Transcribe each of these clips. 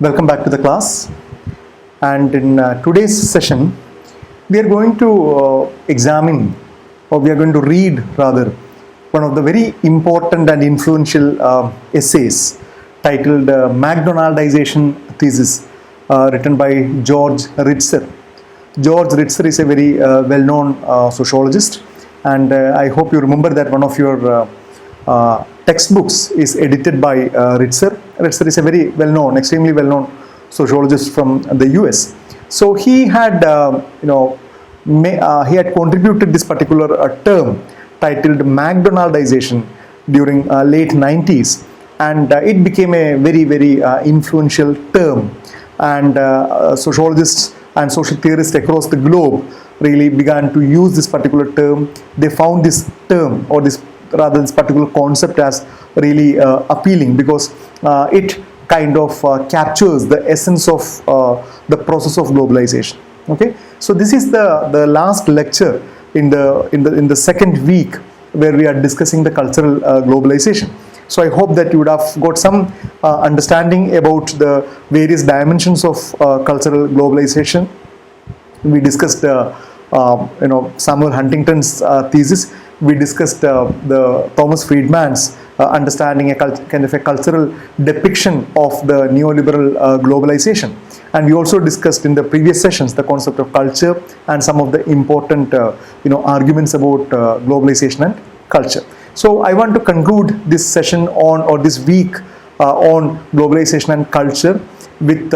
Welcome back to the class. And in today's session, we are going to examine, or we are going to read rather, one of the very important and influential essays titled McDonaldization Thesis, written by George Ritzer. George Ritzer is a very well-known sociologist, and I hope you remember that one of your textbooks is edited by Ritzer. Ritzer is a very well-known, extremely well-known sociologist from the US. So he had, he had contributed this particular term titled McDonaldization during late 90s, and it became a very, very influential term. And sociologists and social theorists across the globe really began to use this particular term. They found this term, or this particular concept, as really appealing because it kind of captures the essence of the process of globalization. Okay, so this is the last lecture in the second week where we are discussing the cultural globalization. So I hope that you would have got some understanding about the various dimensions of cultural globalization. We discussed Samuel Huntington's thesis. We discussed the Thomas Friedman's understanding a kind of a cultural depiction of the neoliberal globalization. And we also discussed in the previous sessions the concept of culture and some of the important arguments about globalization and culture. So I want to conclude this session this week on globalization and culture with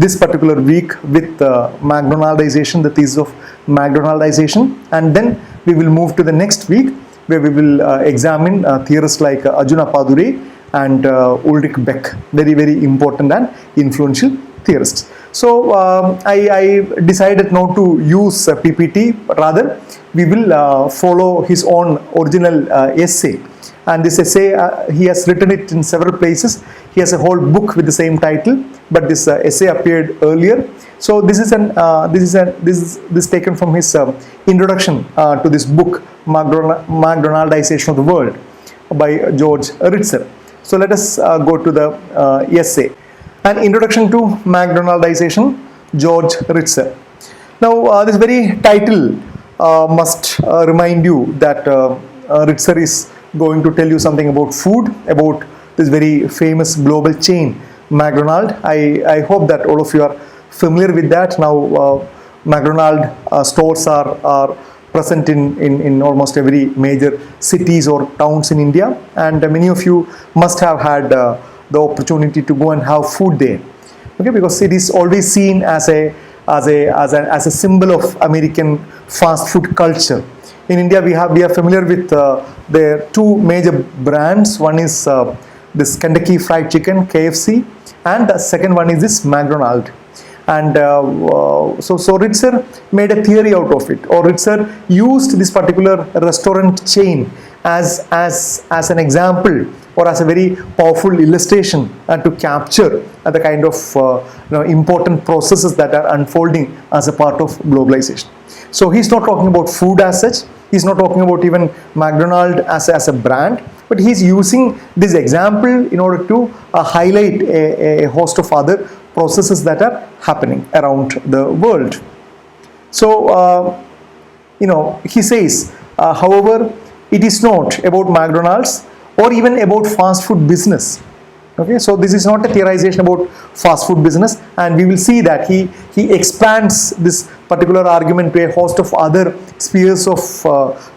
this particular week with McDonaldization, the thesis of McDonaldization, and then we will move to the next week where we will examine theorists like Arjuna Padure and Ulrich Beck, very, very important and influential theorists. So I decided not to use PPT, rather we will follow his own original essay. And this essay, he has written it in several places. He has a whole book with the same title, but this essay appeared earlier. So this is taken from his introduction to this book, McDonaldization of the World, by George Ritzer. So let us go to the essay. An introduction to McDonaldization, George Ritzer. Now, this very title must remind you that Ritzer is going to tell you something about food, about this very famous global chain, McDonald. I hope that all of you are familiar with that. Now, McDonald stores are present in almost every major cities or towns in India, and many of you must have had the opportunity to go and have food there. Okay, because it is always seen as a symbol of American fast food culture. In India, we are familiar with their two major brands. One is this Kentucky Fried Chicken, KFC, and the second one is this McDonald. And so Ritzer made a theory out of it, or Ritzer used this particular restaurant chain as an example, or as a very powerful illustration, to capture the kind of important processes that are unfolding as a part of globalization. So he's not talking about food as such. He's not talking about even McDonald as a brand, but he's using this example in order to highlight a host of other processes that are happening around the world. So, he says, however, it is not about McDonald's or even about fast food business. Okay, so this is not a theorization about fast food business, and we will see that he expands this particular argument to a host of other spheres of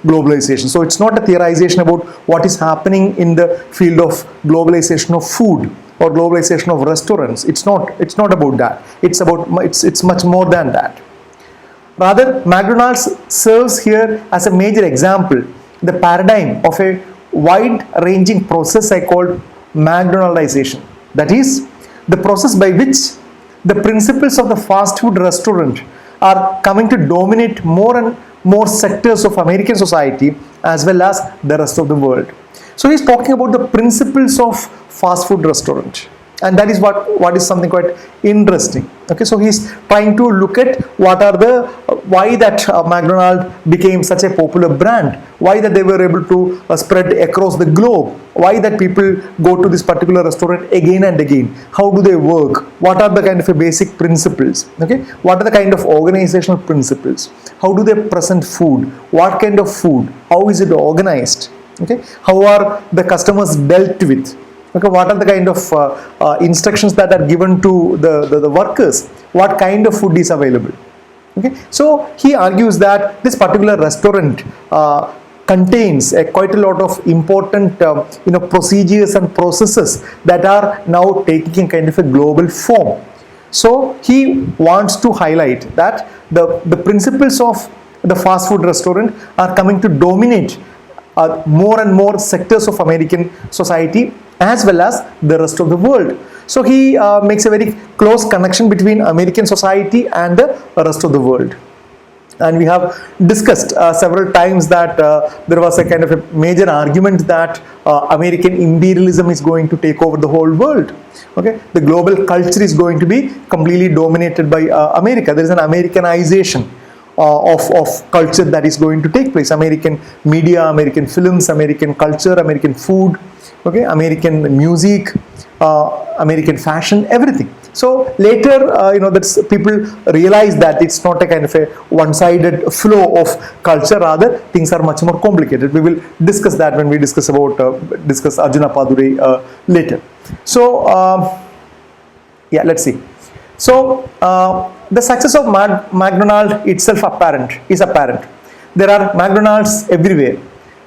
globalization. So it's not a theorization about what is happening in the field of globalization of food or globalization of restaurants. It's not about that. It's much more than that. Rather, McDonald's serves here as a major example, the paradigm of a wide-ranging process I called McDonaldization. That is, the process by which the principles of the fast food restaurant are coming to dominate more and more sectors of American society as well as the rest of the world. So he's talking about the principles of fast food restaurant. And that is what is something quite interesting. Okay, so he's trying to look at why that McDonald's became such a popular brand, why that they were able to spread across the globe, why that people go to this particular restaurant again and again, how do they work, what are the kind of basic principles, okay, what are the kind of organizational principles, how do they present food, what kind of food, how is it organized, okay, how are the customers dealt with, okay, what are the kind of instructions that are given to the workers, what kind of food is available. Okay, so he argues that this particular restaurant contains quite a lot of important procedures and processes that are now taking a kind of a global form. So he wants to highlight that the principles of the fast food restaurant are coming to dominate more and more sectors of American society as well as the rest of the world. So he makes a very close connection between American society and the rest of the world. And we have discussed several times that there was a kind of a major argument that American imperialism is going to take over the whole world. Okay, the global culture is going to be completely dominated by America. There is an Americanization of culture that is going to take place. American media, American films, American culture, American food, okay, American music, American fashion, everything. So later, that's people realize that it's not a kind of a one-sided flow of culture. Rather, things are much more complicated. We will discuss that when we discuss Arjuna Padure later. So yeah, let's see. So the success of McDonald's itself is apparent. There are McDonald's everywhere.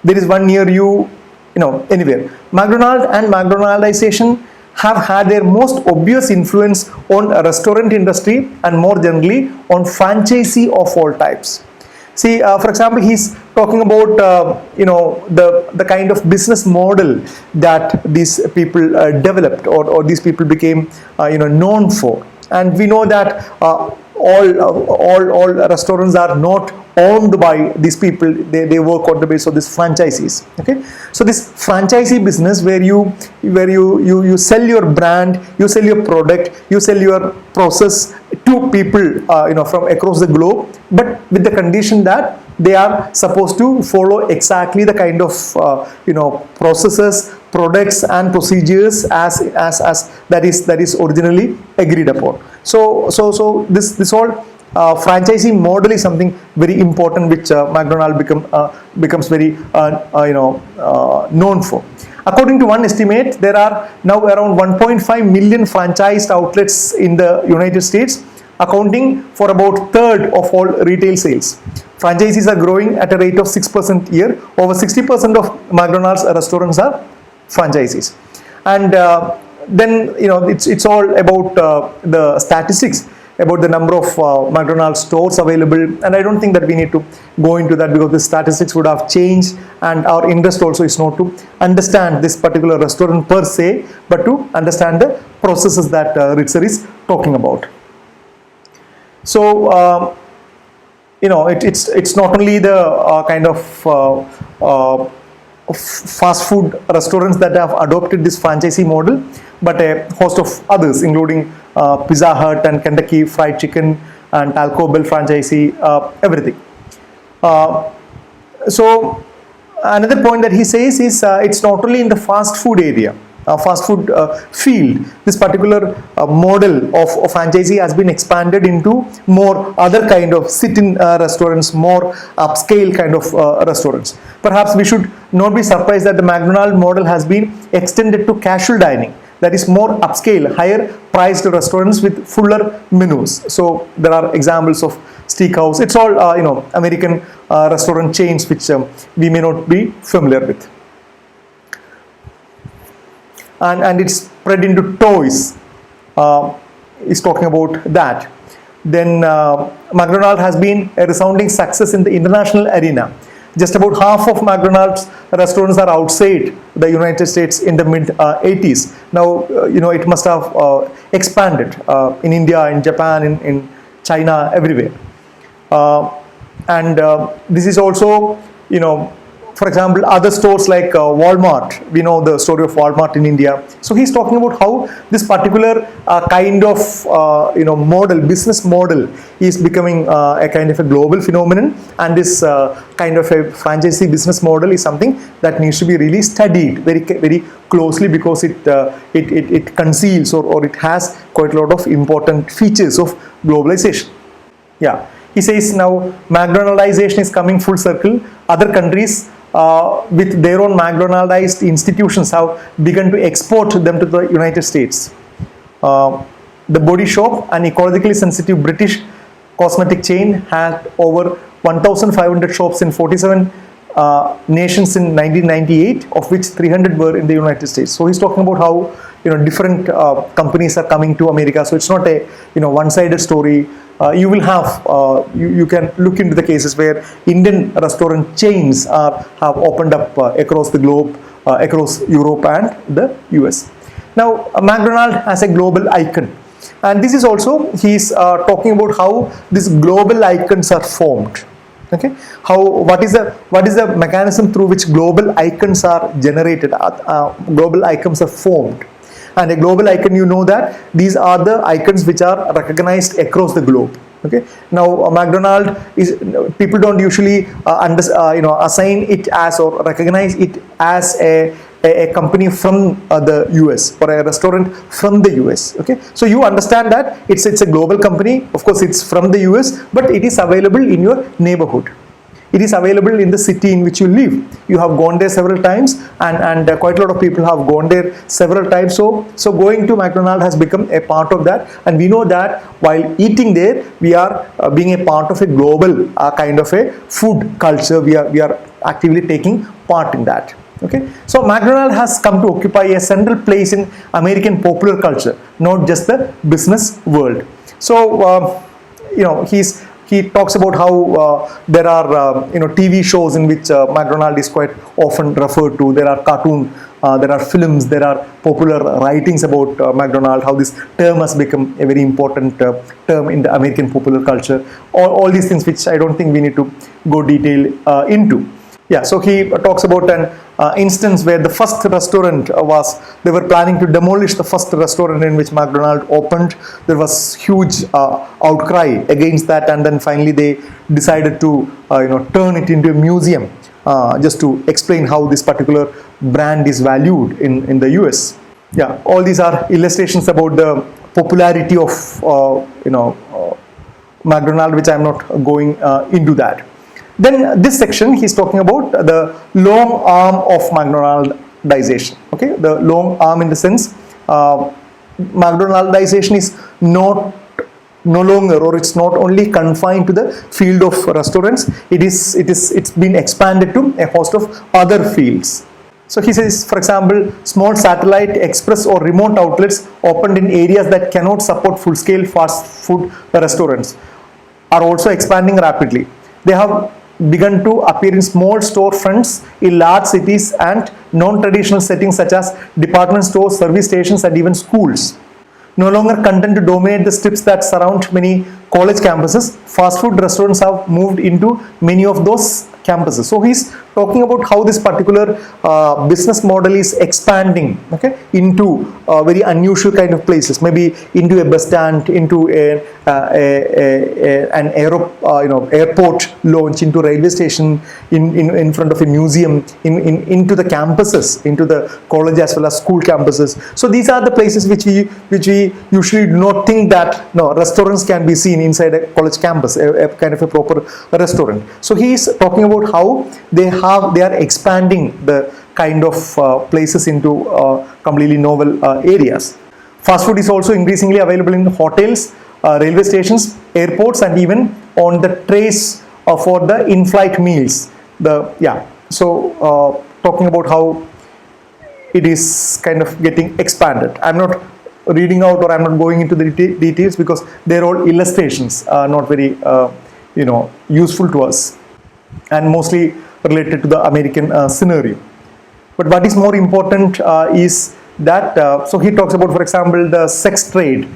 There is one near you, anywhere. McDonald's and McDonaldization have had their most obvious influence on a restaurant industry and more generally on franchisee of all types. See, for example, he's talking about the kind of business model that these people developed or these people became known for. And we know that all restaurants are not owned by these people. They work on the basis of these franchisees. Okay, so this franchisee business where you sell your brand, you sell your product, you sell your process to people from across the globe, but with the condition that they are supposed to follow exactly the kind of processes, products and procedures as that is originally agreed upon. So this whole franchising model is something very important which McDonald's becomes very known for. According to one estimate, there are now around 1.5 million franchised outlets in the United States, accounting for about a third of all retail sales. Franchises are growing at a rate of 6% a year. Over 60% of McDonald's restaurants are franchises. And then it's all about the statistics about the number of McDonald's stores available, and I don't think that we need to go into that because the statistics would have changed, and our interest also is not to understand this particular restaurant per se, but to understand the processes that Ritzer is talking about. So it's not only the kind of fast food restaurants that have adopted this franchisee model, but a host of others, including Pizza Hut and Kentucky Fried Chicken and Taco Bell franchisee, everything. So another point that he says is it's not only in the fast food area, fast food field. This particular model of franchisee has been expanded into more other kind of sit-in restaurants, more upscale kind of restaurants. Perhaps we should not be surprised that the McDonald's model has been extended to casual dining, that is more upscale, higher priced restaurants with fuller menus. So there are examples of Steakhouse. It's all American restaurant chains which we may not be familiar with. And it's spread into toys. Is talking about that. Then McDonald's has been a resounding success in the international arena. Just about half of McDonald's restaurants are outside the United States in the mid-80s. Now, it must have expanded in India, in Japan, in China, everywhere. And this is also, For example, other stores like Walmart, we know the story of Walmart in India. So he's talking about how this particular kind of model, business model, is becoming a kind of a global phenomenon, and this kind of a franchisee business model is something that needs to be really studied very closely, because it conceals or it has quite a lot of important features of globalization. Yeah, he says now McDonaldization is coming full circle. Other countries with their own McDonaldized institutions have begun to export them to the United States. The Body Shop, an ecologically sensitive British cosmetic chain, had over 1,500 shops in 47 nations in 1998, of which 300 were in the United States. So he's talking about how different companies are coming to America. So it's not a one-sided story. You will have you can look into the cases where Indian restaurant chains have opened up across the globe, across Europe and the US. Now McDonald's has a global icon, and this is also he's talking about how these global icons are formed. Okay, what is the mechanism through which global icons are generated, global icons are formed. And a global icon, you know that these are the icons which are recognized across the globe. Okay, now McDonald's is, people don't usually assign it as or recognize it as a company from the US or a restaurant from the US. Okay, so you understand that it's a global company. Of course, it's from the US, but it is available in your neighborhood. It is available in the city in which you live. You have gone there several times, and quite a lot of people have gone there several times. So going to McDonald's has become a part of that, and we know that while eating there, we are being a part of a global kind of a food culture. We are actively taking part in that. Okay, so McDonald's has come to occupy a central place in American popular culture, not just the business world. So he talks about how there are TV shows in which McDonald's is quite often referred to. There are cartoon, there are films, there are popular writings about McDonald's, how this term has become a very important term in the American popular culture. All these things which I don't think we need to go detail into. Yeah, so he talks about an instance where the first restaurant they were planning to demolish the first restaurant in which McDonald's opened. There was huge outcry against that, and then finally they decided to turn it into a museum, just to explain how this particular brand is valued in the US. Yeah, all these are illustrations about the popularity of McDonald's, which I'm not going into that. Then this section he's talking about the long arm of McDonaldization. Okay, the long arm in the sense McDonaldization is no longer, or it's not only confined to the field of restaurants. It's been expanded to a host of other fields. So he says, for example, small satellite, express or remote outlets opened in areas that cannot support full-scale fast food restaurants are also expanding rapidly. They have begun to appear in small storefronts in large cities and non-traditional settings such as department stores, service stations, and even schools. No longer content to dominate the strips that surround many college campuses, fast food restaurants have moved into many of those campuses. So he's talking about how this particular business model is expanding, okay, into very unusual kind of places, maybe into a bus stand, into an airport launch, into railway station, in front of a museum, into the campuses, into the college as well as school campuses. So these are the places which we usually do not think that restaurants can be seen inside a college campus, a kind of a proper restaurant. So he is talking about how they are expanding the kind of places into completely novel areas. Fast food is also increasingly available in hotels, railway stations, airports, and even on the trays for the in-flight meals. Talking about how it is kind of getting expanded. I'm not reading out, or I'm not going into the details, because they're all illustrations, not very useful to us, and mostly related to the American scenario. But what is more important is that so he talks about, for example, the sex trade.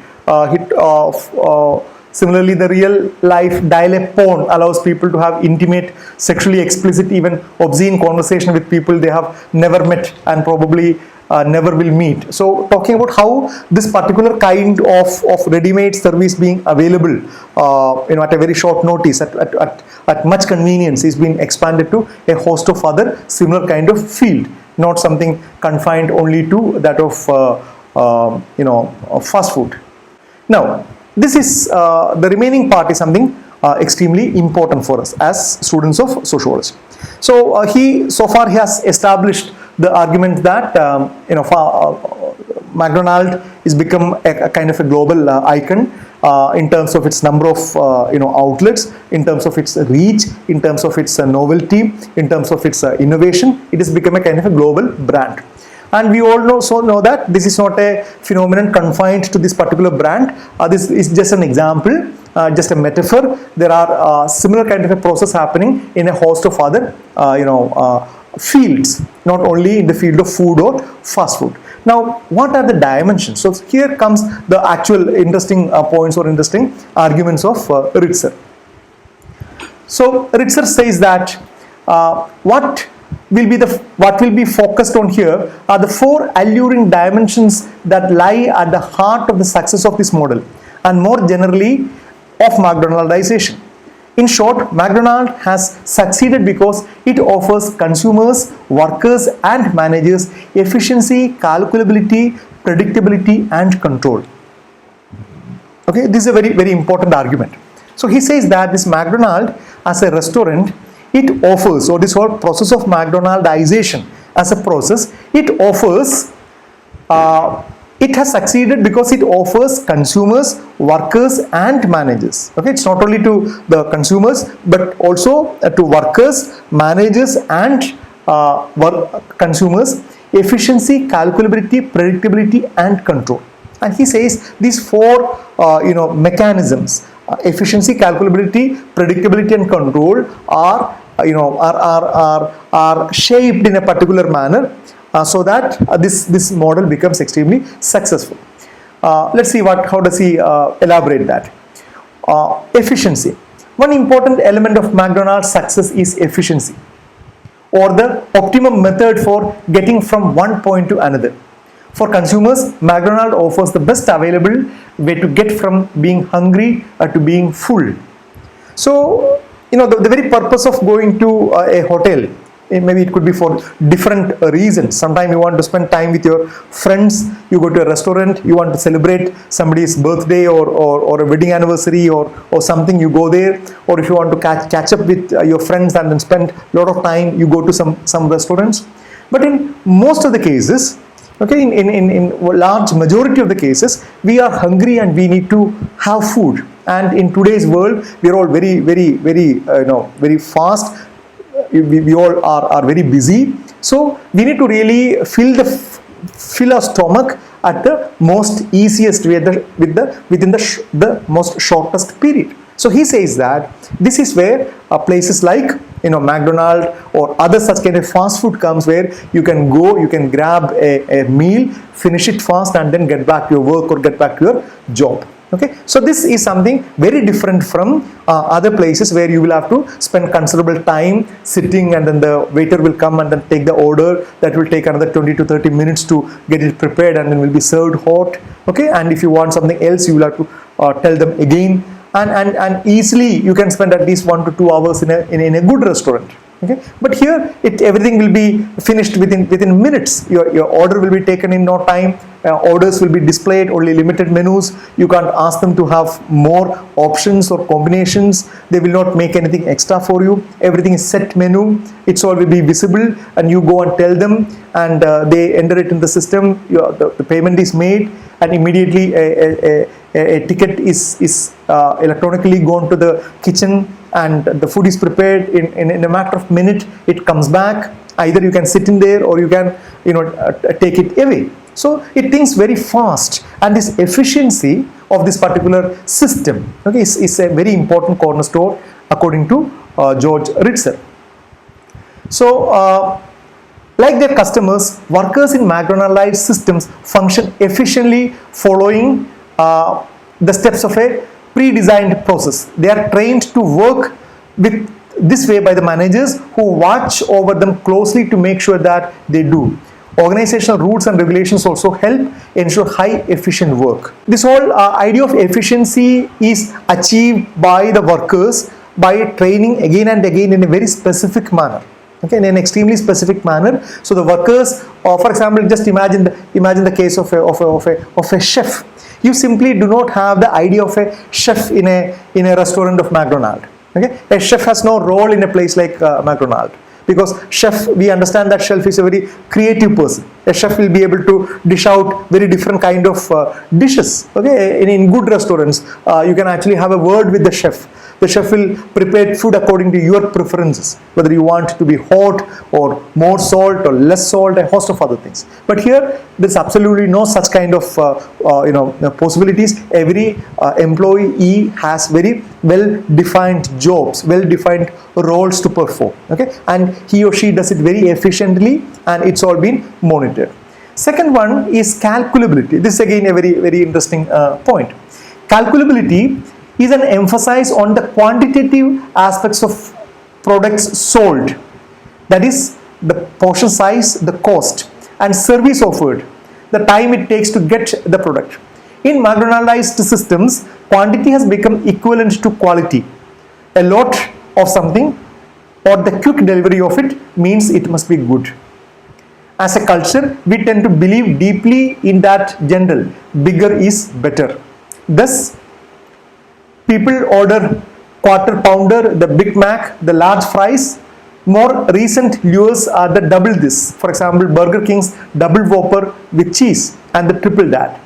Similarly, the real life dial-up porn allows people to have intimate, sexually explicit, even obscene conversation with people they have never met and probably never will meet. So talking about how this particular kind of ready-made service being available at a very short notice, at much convenience, is being expanded to a host of other similar kind of field, not something confined only to that of fast food. Now, this is the remaining part is something extremely important for us as students of sociology. So he has established the argument that McDonald's is become a kind of a global icon in terms of its number of outlets, in terms of its reach, in terms of its novelty, in terms of its innovation. It has become a kind of a global brand. And we all know that this is not a phenomenon confined to this particular brand. This is just an example, just a metaphor. There are similar kind of a process happening in a host of other fields, not only in the field of food or fast food. Now, what are the dimensions? So here comes the actual interesting points or interesting arguments of Ritzer. So Ritzer says that what will be focused on here are the four alluring dimensions that lie at the heart of the success of this model, and more generally of McDonaldization. In short, McDonald's has succeeded because it offers consumers, workers and managers efficiency, calculability, predictability and control. Okay, this is a very, very important argument. So he says that this McDonald's as a restaurant, it offers, or this whole process of McDonaldization as a process, it offers, it has succeeded because it offers consumers, workers and managers. Okay, it's not only to the consumers but also to workers, managers and consumers efficiency, calculability, predictability and control. And he says these four mechanisms, efficiency, calculability, predictability and control are shaped in a particular manner so that this model becomes extremely successful. Let's see how does he elaborate that. Efficiency. One important element of McDonald's success is efficiency, or the optimum method for getting from one point to another. For consumers, McDonald's offers the best available way to get from being hungry to being full. So, the very purpose of going to a hotel, maybe it could be for different reasons. Sometimes you want to spend time with your friends, you go to a restaurant, you want to celebrate somebody's birthday or a wedding anniversary or something, you go there. Or if you want to catch up with your friends and then spend a lot of time, you go to some restaurants. But in most of the cases, okay, in large majority of the cases, we are hungry and we need to have food. And in today's world, we are all very, very, very, very fast. We all are very busy. So we need to really fill our stomach at the most easiest way, within the most shortest period. So he says that this is where places like McDonald's or other such kind of fast food comes, where you can go, you can grab a meal, finish it fast and then get back to your work or get back to your job. Okay, so this is something very different from other places where you will have to spend considerable time sitting and then the waiter will come and then take the order. That will take another 20 to 30 minutes to get it prepared and then will be served hot. Okay, and if you want something else, you will have to tell them again. And easily you can spend at least 1 to 2 hours in a good restaurant. Okay, but here everything will be finished within minutes. Your order will be taken in no time. Orders will be displayed, only limited menus. You can't ask them to have more options or combinations. They will not make anything extra for you. Everything is set menu. It's all will be visible and you go and tell them and they enter it in the system. The payment is made and immediately a ticket is electronically gone to the kitchen and the food is prepared in a matter of minute. It comes back. Either you can sit in there or you can take it away. So it thinks very fast, and this efficiency of this particular system, okay, is a very important cornerstone according to George Ritzer. So like their customers, workers in McDonald's systems function efficiently following the steps of a pre-designed process. They are trained to work with this way by the managers who watch over them closely to make sure that they do. Organizational rules and regulations also help ensure high efficient work. This whole idea of efficiency is achieved by the workers by training again and again in a very specific manner. Okay, in an extremely specific manner. So the workers, for example, just imagine the case of a chef. You simply do not have the idea of a chef in a restaurant of McDonald's. Okay, a chef has no role in a place like McDonald's, because chef, we understand that chef is a very creative person. A chef will be able to dish out very different kind of dishes. Okay, in good restaurants, you can actually have a word with the chef. The chef will prepare food according to your preferences, whether you want it to be hot or more salt or less salt, a host of other things. But here, there's absolutely no such kind of possibilities. Every employee has very well-defined jobs, well-defined roles to perform. Okay, and he or she does it very efficiently, and it's all been monitored. Second one is calculability. This is again a very interesting point. Calculability is an emphasis on the quantitative aspects of products sold, that is the portion size, the cost and service offered, the time it takes to get the product. In McDonaldized systems, quantity has become equivalent to quality. A lot of something or the quick delivery of it means it must be good. As a culture, we tend to believe deeply in that general, bigger is better. Thus, people order quarter pounder, the Big Mac, the large fries. More recent lures are the double this. For example, Burger King's double Whopper with cheese and the triple that.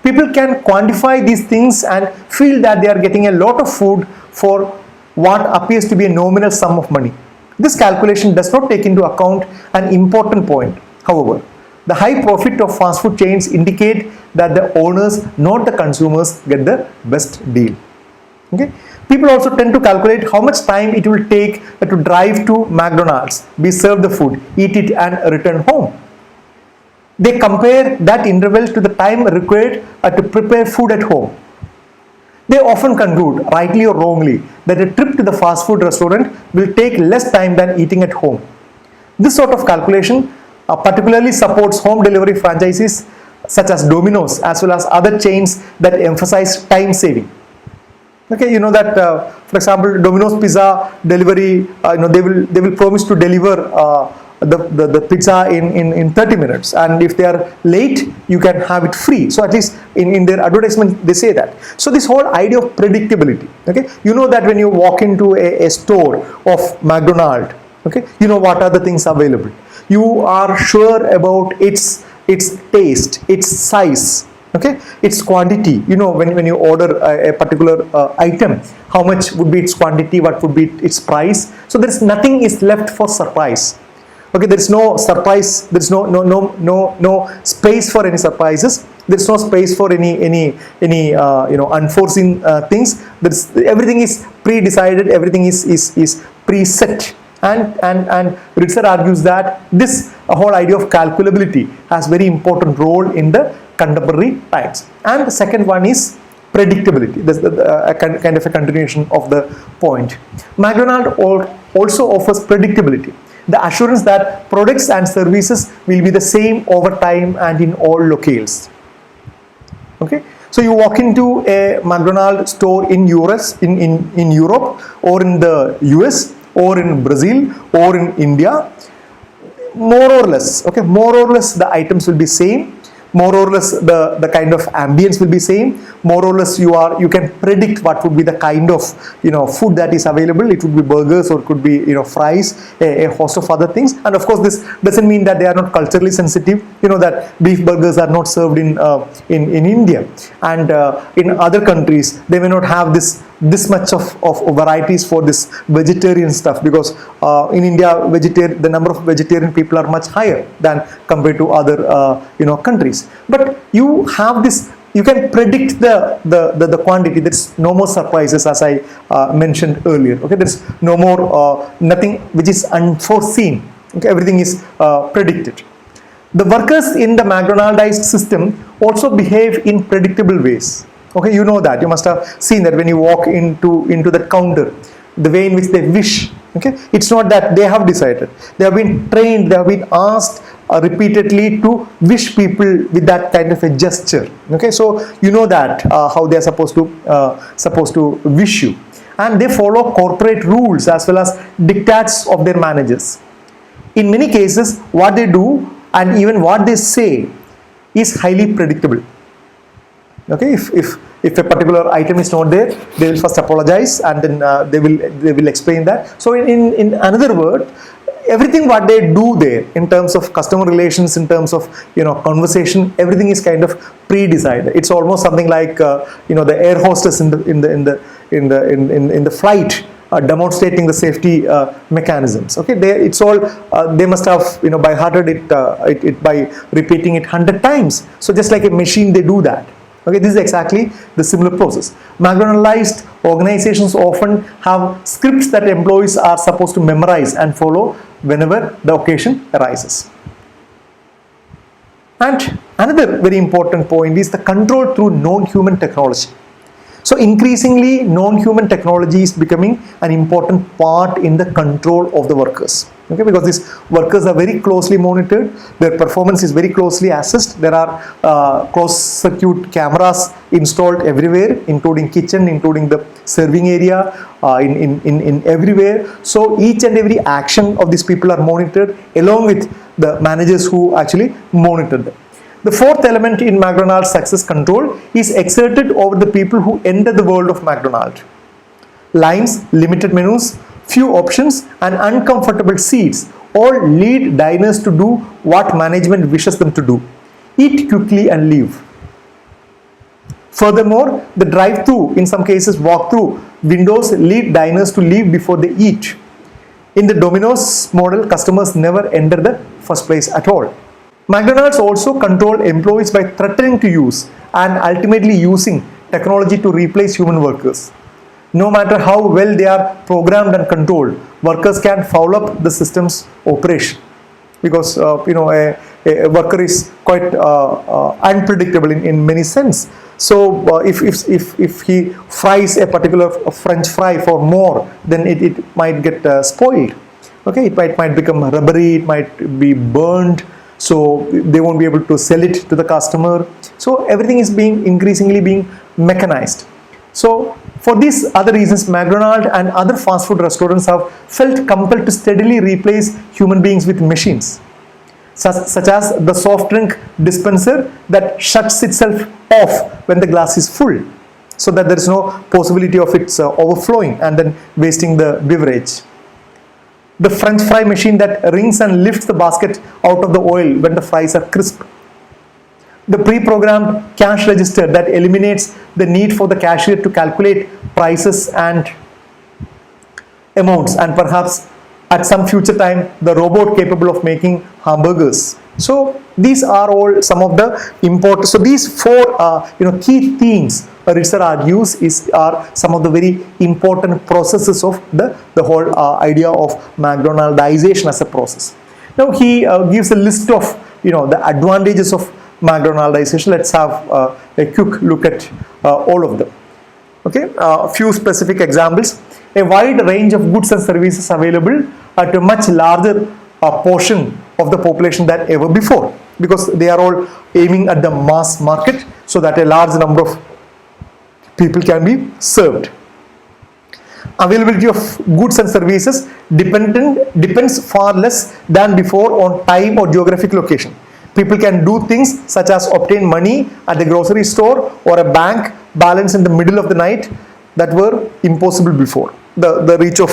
People can quantify these things and feel that they are getting a lot of food for what appears to be a nominal sum of money. This calculation does not take into account an important point. However, the high profit of fast food chains indicate that the owners, not the consumers, get the best deal. Okay. People also tend to calculate how much time it will take to drive to McDonald's, be served the food, eat it and return home. They compare that interval to the time required to prepare food at home. They often conclude, rightly or wrongly, that a trip to the fast food restaurant will take less time than eating at home. This sort of calculation particularly supports home delivery franchises such as Domino's as well as other chains that emphasize time saving. Okay, you know that for example, Domino's pizza delivery, they will promise to deliver the pizza in 30 minutes, and if they are late, you can have it free. So at least in their advertisement they say that. So this whole idea of predictability. Okay, you know that when you walk into a store of McDonald's, okay, you know what are the things available. You are sure about its taste, its size. Okay, its quantity. You know, when you order a particular item, how much would be its quantity, what would be its price. So there is nothing is left for surprise. Okay, there is no surprise. There is no space for any surprises. There is no space for any unforeseen things. Everything is pre-decided. Everything is preset. And Ritzer argues that this whole idea of calculability has very important role in the contemporary times. And the second one is predictability. That's a kind of a continuation of the point. McDonald's also offers predictability, the assurance that products and services will be the same over time and in all locales. Okay, so you walk into a McDonald's store in in Europe or in the US or in Brazil or in India, more or less, okay, more or less the items will be same. More or less the kind of ambience will be same. More or less you can predict what would be the kind of food that is available. It would be burgers or it could be fries, a host of other things. And of course this doesn't mean that they are not culturally sensitive. You know that beef burgers are not served in India, and in other countries they may not have this much of varieties for this vegetarian stuff, because in India the number of vegetarian people are much higher than compared to other countries. But you have this, you can predict the quantity. There's no more surprises, as I mentioned earlier. Okay, there's no more nothing which is unforeseen. Okay, everything is predicted. The workers in the McDonaldized system also behave in predictable ways. Okay, you know that. You must have seen that when you walk into the counter, the way in which they wish. Okay, it's not that they have decided. They have been trained. They have been asked repeatedly to wish people with that kind of a gesture. Okay, so you know that how they are supposed to wish you, and they follow corporate rules as well as dictats of their managers. In many cases, what they do and even what they say is highly predictable. Okay, if a particular item is not there, they will first apologize, and then they will explain that. So in another word, everything what they do there in terms of customer relations, in terms of conversation, everything is kind of pre-decided. It's almost something like the air hostess in the flight demonstrating the safety mechanisms. Okay, it's all they must have by hearted it by repeating it 100 times. So just like a machine, they do that. Okay, this is exactly the similar process. McDonaldized organizations often have scripts that employees are supposed to memorize and follow whenever the occasion arises. And another very important point is the control through non-human technology. So increasingly, non-human technology is becoming an important part in the control of the workers. Okay, because these workers are very closely monitored, their performance is very closely assessed. There are closed-circuit cameras installed everywhere, including kitchen, including the serving area, in everywhere. So each and every action of these people are monitored, along with the managers who actually monitor them. The fourth element in McDonald's success control is exerted over the people who enter the world of McDonald's. Lines, limited menus, few options, and uncomfortable seats all lead diners to do what management wishes them to do: eat quickly and leave. Furthermore, the drive-through, in some cases walk-through windows, lead diners to leave before they eat. In the Domino's model, customers never enter the first place at all. McDonald's also control employees by threatening to use and ultimately using technology to replace human workers. No matter how well they are programmed and controlled, workers can foul up the system's operation, because a worker is quite unpredictable in many sense. So if he fries a particular French fry for more, then it might get spoiled. Okay, it might become rubbery, it might be burned. So they won't be able to sell it to the customer. So everything is increasingly being mechanized. So for these other reasons, McDonald's and other fast food restaurants have felt compelled to steadily replace human beings with machines, such as the soft drink dispenser that shuts itself off when the glass is full, so that there is no possibility of its overflowing and then wasting the beverage. The French fry machine that rings and lifts the basket out of the oil when the fries are crisp. The pre-programmed cash register that eliminates the need for the cashier to calculate prices and amounts, and perhaps at some future time the robot capable of making hamburgers. So these are all some of the important. So these four key themes Ritzer argues are some of the very important processes of the whole idea of McDonaldization as a process. Now he gives a list of the advantages of McDonaldization. Let's have a quick look at all of them. Okay, a few specific examples. A wide range of goods and services available at a much larger portion of the population than ever before, because they are all aiming at the mass market, so that a large number of people can be served. Availability of goods and services depends far less than before on time or geographic location. People can do things such as obtain money at the grocery store or a bank balance in the middle of the night that were impossible before. The reach of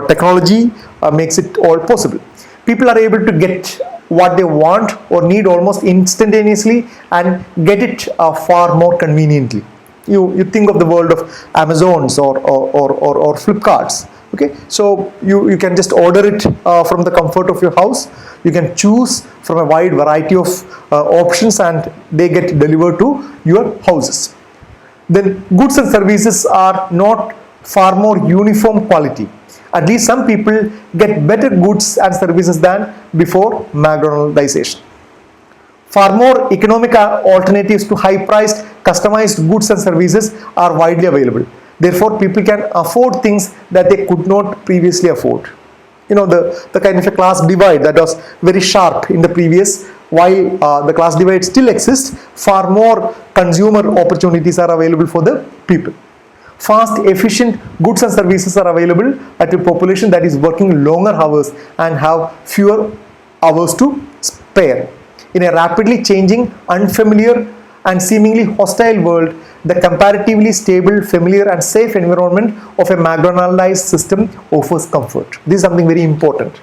technology makes it all possible. People are able to get what they want or need almost instantaneously and get it far more conveniently. You think of the world of Amazons or Flipkarts. Okay, so you can just order it from the comfort of your house. You can choose from a wide variety of options, and they get delivered to your houses. Then goods and services are not far more uniform quality. At least some people get better goods and services than before McDonaldization. Far more economic alternatives to high-priced, customized goods and services are widely available. Therefore, people can afford things that they could not previously afford. You know, the kind of a class divide that was very sharp in the previous, while the class divide still exists, far more consumer opportunities are available for the people. Fast, efficient goods and services are available at a population that is working longer hours and have fewer hours to spare. In a rapidly changing, unfamiliar and seemingly hostile world, the comparatively stable, familiar and safe environment of a McDonaldized system offers comfort. This is something very important,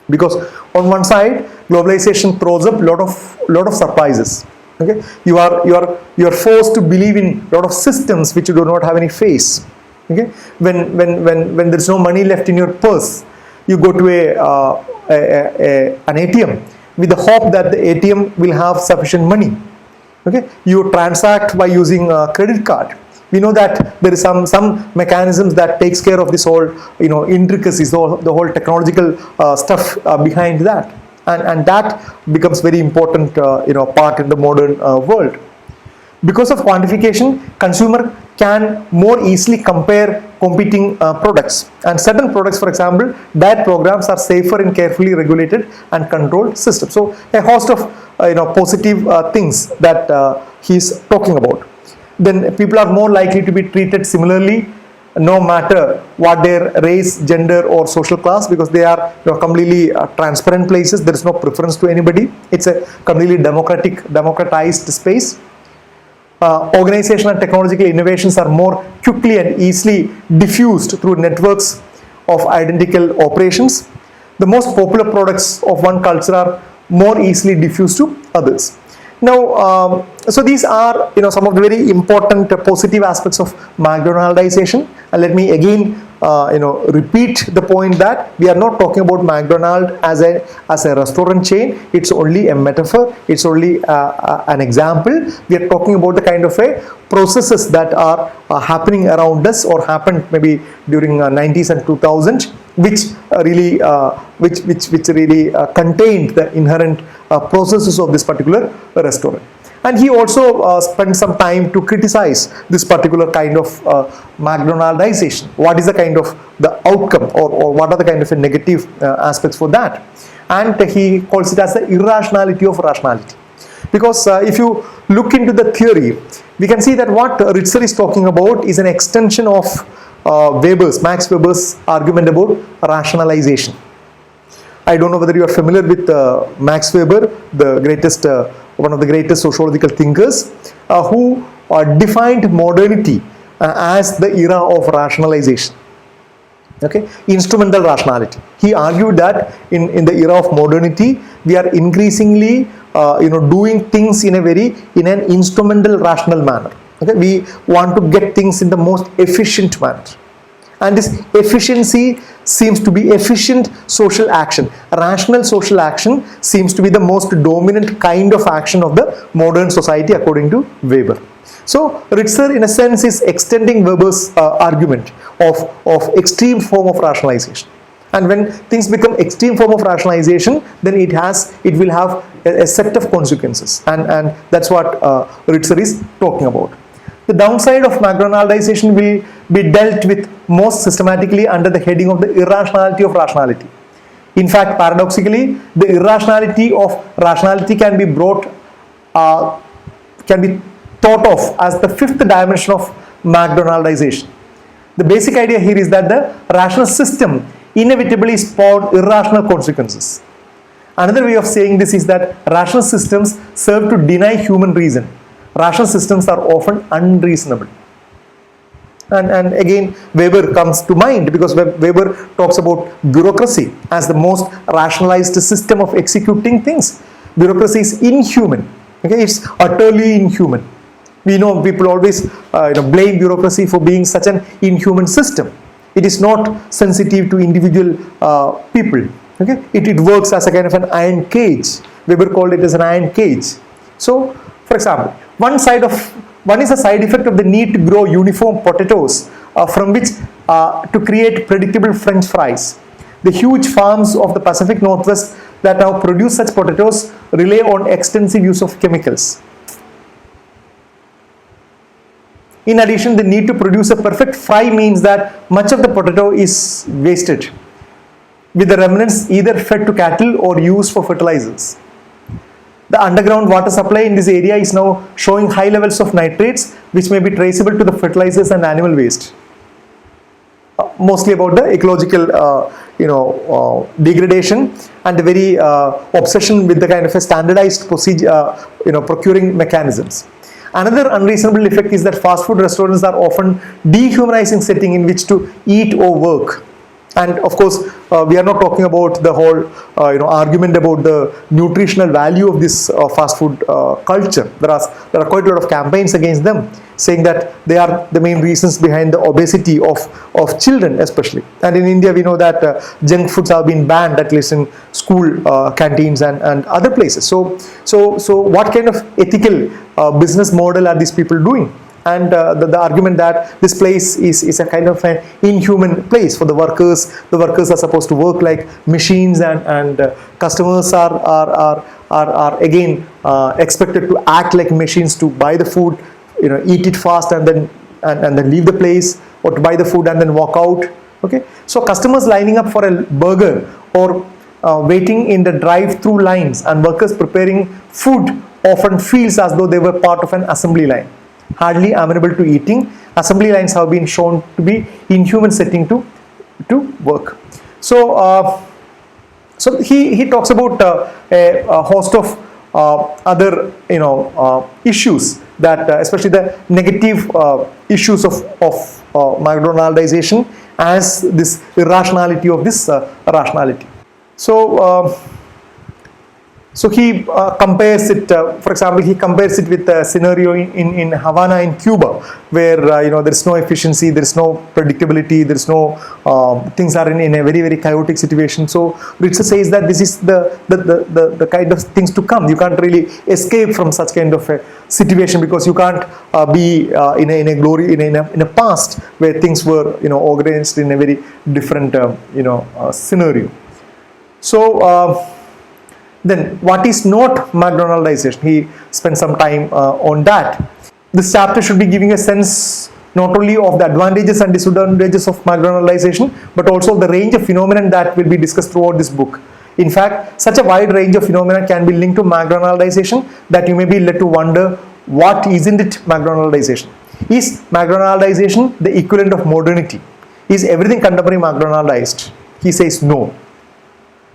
because on one side, globalization throws up lot of surprises. Okay, you are forced to believe in a lot of systems which you do not have any face. Okay, when there is no money left in your purse, you go to an ATM with the hope that the ATM will have sufficient money. Okay, you transact by using a credit card. We know that there is some mechanisms that takes care of this whole, you know, intricacies, the whole technological stuff behind that, and that becomes very important, you know, part in the modern world. Because of quantification, consumer can more easily compare competing products, and certain products, for example, diet programs, are safer in carefully regulated and controlled systems. So a host of you know, positive things that he's talking about. Then people are more likely to be treated similarly, no matter what their race, gender or social class, because they are, you know, completely transparent places. There is no preference to anybody. It's a completely democratized space. Organizational and technological innovations are more quickly and easily diffused through networks of identical operations. The most popular products of one culture are more easily diffused to others. Now, so these are, you know, some of the very important positive aspects of McDonaldization. And let me again you know, repeat the point that we are not talking about McDonald's as a restaurant chain. It's only a metaphor. It's only an example. We are talking about the kind of a processes that are happening around us, or happened maybe during 90s and 2000s, which really contained the inherent processes of this particular restaurant. And he also spent some time to criticize this particular kind of McDonaldization. What is the kind of the outcome, or what are the kind of negative aspects for that? And he calls it as the irrationality of rationality. Because if you look into the theory, we can see that what Ritzer is talking about is an extension of Max Weber's argument about rationalization. I don't know whether you are familiar with Max Weber, the greatest, one of the greatest sociological thinkers, who defined modernity as the era of rationalization. Okay, instrumental rationality. He argued that in the era of modernity, we are increasingly doing things in an instrumental rational manner. Okay, we want to get things in the most efficient manner, and this efficiency seems to be efficient social action. Rational social action seems to be the most dominant kind of action of the modern society, according to Weber. So Ritzer, in a sense, is extending Weber's argument of extreme form of rationalization. And when things become extreme form of rationalization, then it will have a set of consequences, and that's what Ritzer is talking about. The downside of McDonaldization will be dealt with most systematically under the heading of the irrationality of rationality. In fact, paradoxically, the irrationality of rationality can be thought of as the fifth dimension of McDonaldization. The basic idea here is that the rational system inevitably spawned irrational consequences. Another way of saying this is that rational systems serve to deny human reason. Rational systems are often unreasonable. And again, Weber comes to mind, because Weber talks about bureaucracy as the most rationalized system of executing things. Bureaucracy is inhuman. Okay, it's utterly inhuman. We know people always blame bureaucracy for being such an inhuman system. It is not sensitive to individual people. Okay, it works as a kind of an iron cage. Weber called it as an iron cage. So, for example, one is a side effect of the need to grow uniform potatoes from which to create predictable French fries. The huge farms of the Pacific Northwest that now produce such potatoes rely on extensive use of chemicals. In addition, the need to produce a perfect fry means that much of the potato is wasted, with the remnants either fed to cattle or used for fertilizers. The underground water supply in this area is now showing high levels of nitrates, which may be traceable to the fertilizers and animal waste. Mostly about the ecological degradation and the very obsession with the kind of a standardized procedure, procuring mechanisms. Another unreasonable effect is that fast food restaurants are often dehumanizing setting in which to eat or work. And of course, we are not talking about the whole argument about the nutritional value of this fast food culture. There are quite a lot of campaigns against them, saying that they are the main reasons behind the obesity of children especially. And in India, we know that junk foods have been banned, at least in school canteens and other places. So what kind of ethical business model are these people doing? And the argument that this place is a kind of an inhuman place for the workers. The workers are supposed to work like machines, and customers are again expected to act like machines, to buy the food, eat it fast and then leave the place, or to buy the food and then walk out. Okay, so customers lining up for a burger, or waiting in the drive-through lines, and workers preparing food often feels as though they were part of an assembly line, hardly amenable to eating. Assembly lines have been shown to be inhuman setting to work. So he talks about a host of other issues, that especially the negative issues of McDonaldization as this irrationality of this rationality. So he compares it, for example, he compares it with a scenario in Havana in Cuba, where there is no efficiency, there is no predictability, there is no things are in a very, very chaotic situation. So Ritzer says that this is the kind of things to come. You can't really escape from such kind of a situation, because you can't be in a past where things were organized in a very different scenario. So then what is not McDonaldization? He spent some time on that. This chapter should be giving a sense not only of the advantages and disadvantages of McDonaldization, but also the range of phenomena that will be discussed throughout this book. In fact, such a wide range of phenomena can be linked to McDonaldization that you may be led to wonder, what isn't it McDonaldization? Is McDonaldization the equivalent of modernity? Is everything contemporary McDonaldized? He says no.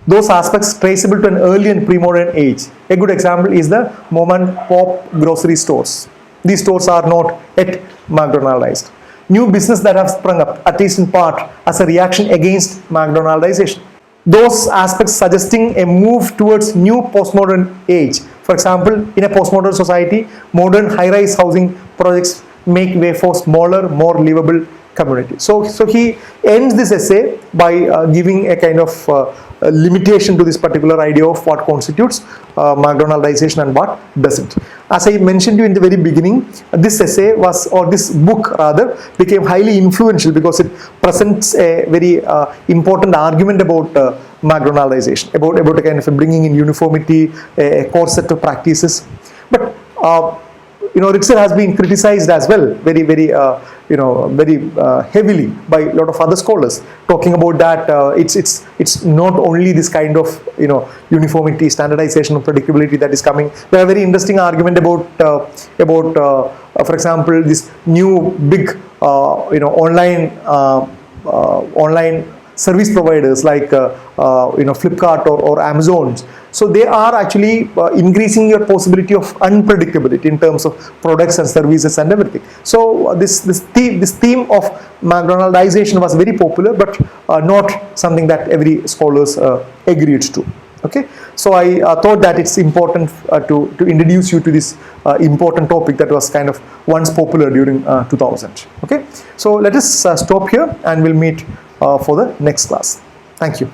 Those aspects traceable to an early and pre-modern age. A good example is the mom and pop grocery stores. These stores are not yet McDonaldized. New business that have sprung up, at least in part, as a reaction against McDonaldization. Those aspects suggesting a move towards new postmodern age. For example, in a postmodern society, modern high-rise housing projects make way for smaller, more livable communities. So he ends this essay by giving a kind of limitation to this particular idea of what constitutes McDonaldization and what doesn't. As I mentioned to you in the very beginning, this essay was, or this book rather, became highly influential because it presents a very important argument about McDonaldization, about a kind of a bringing in uniformity, a core set of practices. But Ritzer has been criticized as well, very heavily by a lot of other scholars, talking about that it's not only this kind of uniformity, standardization, and predictability that is coming. There are very interesting argument about for example, this new big online service providers like Flipkart or Amazon. So they are actually increasing your possibility of unpredictability in terms of products and services and everything. So this theme of McDonaldization was very popular, but not something that every scholars agreed to. Okay, so I thought that it's important to introduce you to this important topic that was kind of once popular during 2000. Okay, so let us stop here and we'll meet for the next class. Thank you.